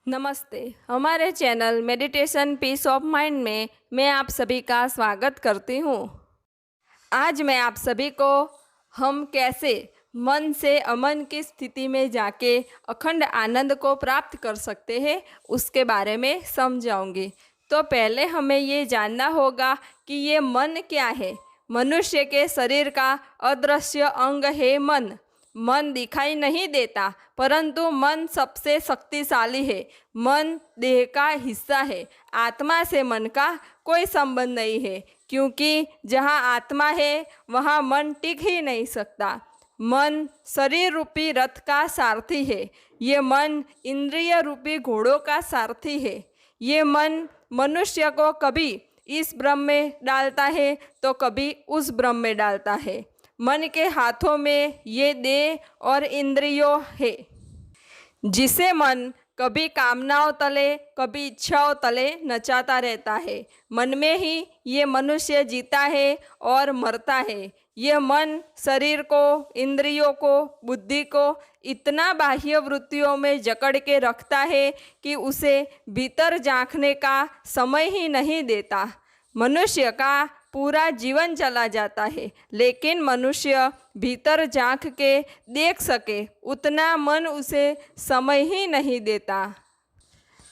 नमस्ते। हमारे channel meditation peace of mind में मैं आप सभी का स्वागत करती हूँ। आज मैं आप सभी को हम कैसे मन से अमन की स्थिति में जाके अखंड आनंद को प्राप्त कर सकते हैं उसके बारे में समझाऊंगी। तो पहले हमें ये जानना होगा कि ये मन क्या है। मनुष्य के शरीर का अदृश्य अंग है मन। मन दिखाई नहीं देता, परंतु मन सबसे शक्तिशाली है। मन देह का हिस्सा है। आत्मा से मन का कोई संबंध नहीं है, क्योंकि जहाँ आत्मा है वहाँ मन टिक ही नहीं सकता। मन शरीर रूपी रथ का सारथी है। ये मन इंद्रिय रूपी घोड़ों का सारथी है। ये मन मनुष्य को कभी इस भ्रम में डालता है तो कभी उस भ्रम में डालता है। मन के हाथों में ये देह और इंद्रियों है, जिसे मन कभी कामनाओं तले कभी इच्छाओं तले नचाता रहता है। मन में ही ये मनुष्य जीता है और मरता है। ये मन शरीर को, इंद्रियों को, बुद्धि को इतना बाह्य वृत्तियों में जकड़ के रखता है कि उसे भीतर झांकने का समय ही नहीं देता। मनुष्य का पूरा जीवन चला जाता है, लेकिन मनुष्य भीतर झांक के देख सके उतना मन उसे समय ही नहीं देता।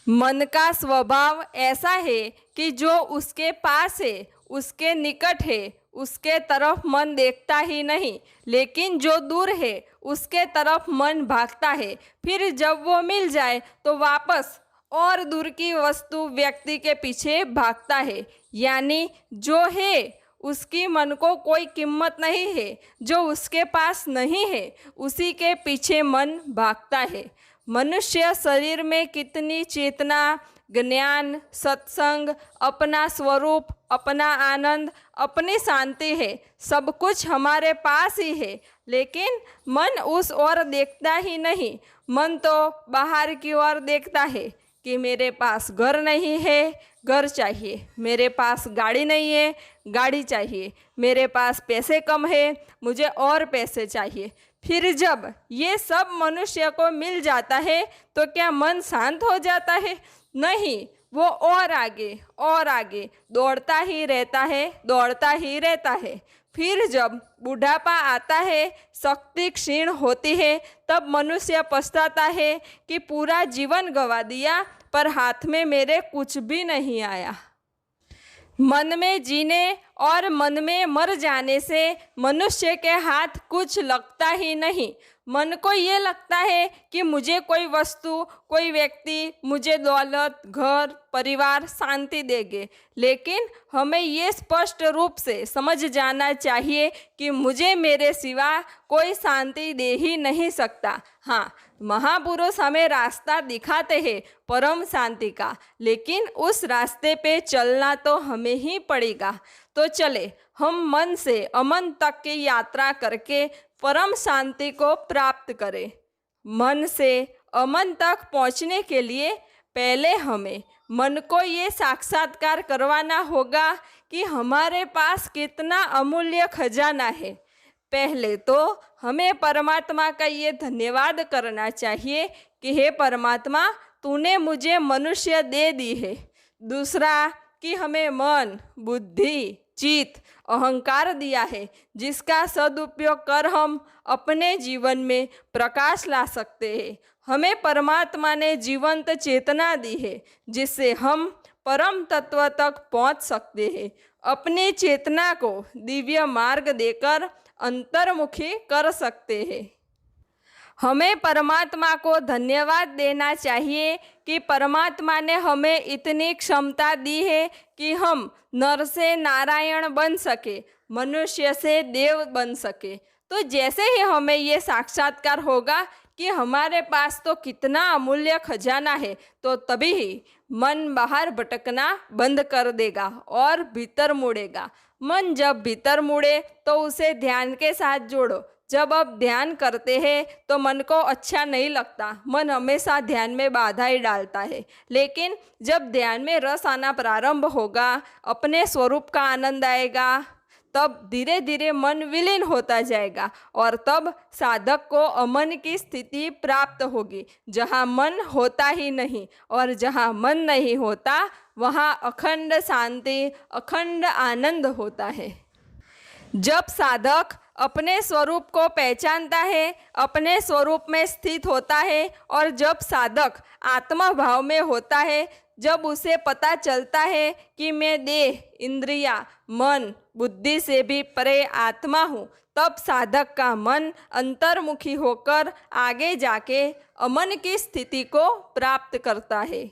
मन का स्वभाव ऐसा है कि जो उसके पास है, उसके निकट है, उसके तरफ मन देखता ही नहीं, लेकिन जो दूर है उसके तरफ मन भागता है। फिर जब वो मिल जाए तो वापस और दूर की वस्तु, व्यक्ति के पीछे भागता है। यानी जो है उसकी मन को कोई कीमत नहीं है, जो उसके पास नहीं है उसी के पीछे मन भागता है। मनुष्य शरीर में कितनी चेतना, ज्ञान, सत्संग, अपना स्वरूप, अपना आनंद, अपनी शांति है, सब कुछ हमारे पास ही है, लेकिन मन उस ओर देखता ही नहीं। मन तो बाहर की ओर देखता है कि मेरे पास घर नहीं है, घर चाहिए, मेरे पास गाड़ी नहीं है, गाड़ी चाहिए, मेरे पास पैसे कम है, मुझे और पैसे चाहिए। फिर जब ये सब मनुष्य को मिल जाता है तो क्या मन शांत हो जाता है? नहीं, वो और आगे दौड़ता ही रहता है, दौड़ता ही रहता है। फिर जब बुढ़ापा आता है, शक्ति क्षीण होती है, तब मनुष्य पछताता है कि पूरा जीवन गंवा दिया, पर हाथ में मेरे कुछ भी नहीं आया। मन में जीने और मन में मर जाने से मनुष्य के हाथ कुछ लगता ही नहीं। मन को ये लगता है कि मुझे कोई वस्तु, कोई व्यक्ति, मुझे दौलत, घर, परिवार, शांति देंगे, लेकिन हमें ये स्पष्ट रूप से समझ जाना चाहिए कि मुझे मेरे सिवा कोई शांति दे ही नहीं सकता। हाँ, महापुरुष हमें रास्ता दिखाते हैं परम शांति का, लेकिन उस रास्ते पे चलना तो हमें ही पड़ेगा। तो चले हम मन से अमन तक की यात्रा करके परम शांति को प्राप्त करें। मन से अमन तक पहुंचने के लिए पहले हमें मन को ये साक्षात्कार करवाना होगा कि हमारे पास कितना अमूल्य खजाना है। पहले तो हमें परमात्मा का ये धन्यवाद करना चाहिए कि हे परमात्मा, तूने मुझे मनुष्य दे दी है। दूसरा कि हमें मन, बुद्धि, चित्त, अहंकार दिया है, जिसका सदुपयोग कर हम अपने जीवन में प्रकाश ला सकते हैं। हमें परमात्मा ने जीवंत चेतना दी है, जिससे हम परम तत्व तक पहुंच सकते हैं। अपनी चेतना को दिव्य मार्ग देकर अंतर्मुखी कर सकते हैं। हमें परमात्मा को धन्यवाद देना चाहिए कि परमात्मा ने हमें इतनी क्षमता दी है कि हम नर से नारायण बन सके, मनुष्य से देव बन सके। तो जैसे ही हमें ये साक्षात्कार होगा कि हमारे पास तो कितना अमूल्य खजाना है, तो तभी ही मन बाहर भटकना बंद कर देगा और भीतर मुड़ेगा। मन जब भीतर मुड़े तो उसे ध्यान के साथ जोड़ो। जब आप ध्यान करते हैं तो मन को अच्छा नहीं लगता, मन हमेशा ध्यान में बाधा ही डालता है। लेकिन जब ध्यान में रस आना प्रारंभ होगा, अपने स्वरूप का आनंद आएगा, तब धीरे धीरे मन विलीन होता जाएगा और तब साधक को अमन की स्थिति प्राप्त होगी। जहाँ मन होता ही नहीं और जहाँ मन नहीं होता वहाँ अखंड शांति, अखंड आनंद होता है। जब साधक अपने स्वरूप को पहचानता है, अपने स्वरूप में स्थित होता है और जब साधक आत्मा भाव में होता है, जब उसे पता चलता है कि मैं देह, इंद्रिया, मन, बुद्धि से भी परे आत्मा हूँ, तब साधक का मन अंतर्मुखी होकर आगे जाके अमन की स्थिति को प्राप्त करता है।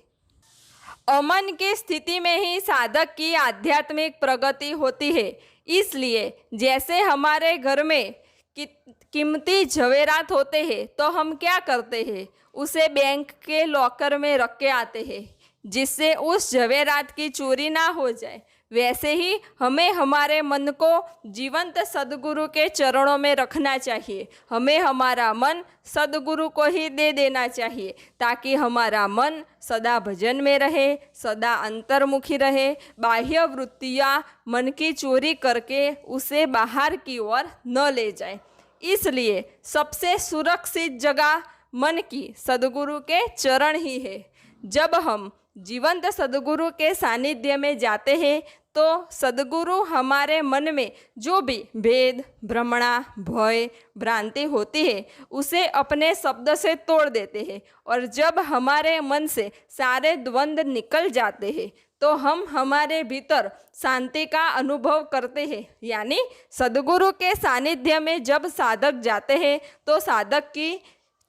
अमन की स्थिति में ही साधक की आध्यात्मिक प्रगति होती है। इसलिए जैसे हमारे घर में कीमती जवेरात होते हैं तो हम क्या करते हैं, उसे बैंक के लॉकर में रख के आते हैं जिससे उस जवेरात की चोरी ना हो जाए। वैसे ही हमें हमारे मन को जीवंत सद्गुरु के चरणों में रखना चाहिए। हमें हमारा मन सद्गुरु को ही दे देना चाहिए ताकि हमारा मन सदा भजन में रहे, सदा अंतर्मुखी रहे, बाह्य वृत्तियाँ मन की चोरी करके उसे बाहर की ओर न ले जाए। इसलिए सबसे सुरक्षित जगह मन की सद्गुरु के चरण ही है। जब हम जीवंत सद्गुरु के सानिध्य में जाते हैं तो सद्गुरु हमारे मन में जो भी भेद, भ्रमणा, भय, भ्रांति होती है उसे अपने शब्द से तोड़ देते हैं और जब हमारे मन से सारे द्वंद्व निकल जाते हैं तो हम हमारे भीतर शांति का अनुभव करते हैं। यानी सद्गुरु के सानिध्य में जब साधक जाते हैं तो साधक की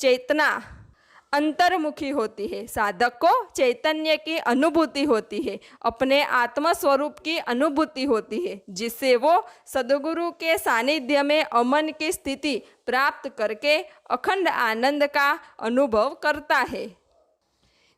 चेतना अंतर्मुखी होती है, साधक को चैतन्य की अनुभूति होती है, अपने आत्म स्वरूप की अनुभूति होती है, जिससे वो सद्गुरु के सानिध्य में अमन की स्थिति प्राप्त करके अखंड आनंद का अनुभव करता है।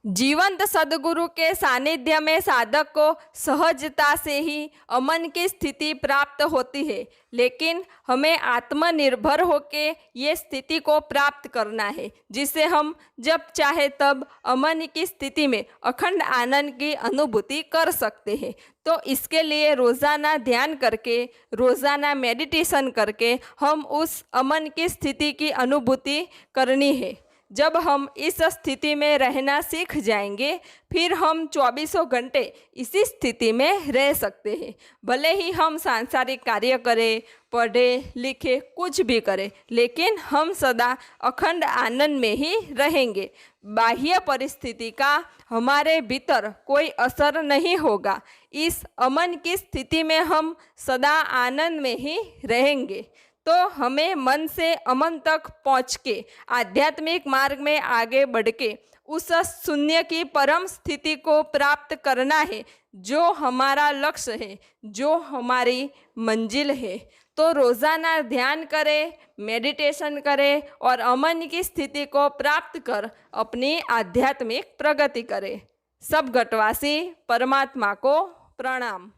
जीवंत सद्गुरु के सानिध्य में साधक को सहजता से ही अमन की स्थिति प्राप्त होती है, लेकिन हमें आत्मनिर्भर होकर ये स्थिति को प्राप्त करना है जिससे हम जब चाहे तब अमन की स्थिति में अखंड आनंद की अनुभूति कर सकते हैं। तो इसके लिए रोज़ाना ध्यान करके, रोज़ाना मेडिटेशन करके हम उस अमन की स्थिति की अनुभूति करनी है। जब हम इस स्थिति में रहना सीख जाएंगे फिर हम 24 घंटे इसी स्थिति में रह सकते हैं। भले ही हम सांसारिक कार्य करें, पढ़े लिखे, कुछ भी करें, लेकिन हम सदा अखंड आनंद में ही रहेंगे। बाह्य परिस्थिति का हमारे भीतर कोई असर नहीं होगा। इस अमन की स्थिति में हम सदा आनंद में ही रहेंगे। तो हमें मन से अमन तक पहुँच के आध्यात्मिक मार्ग में आगे बढ़ के उस शून्य की परम स्थिति को प्राप्त करना है जो हमारा लक्ष्य है, जो हमारी मंजिल है। तो रोज़ाना ध्यान करें, मेडिटेशन करें और अमन की स्थिति को प्राप्त कर अपनी आध्यात्मिक प्रगति करें। सब घटवासी परमात्मा को प्रणाम।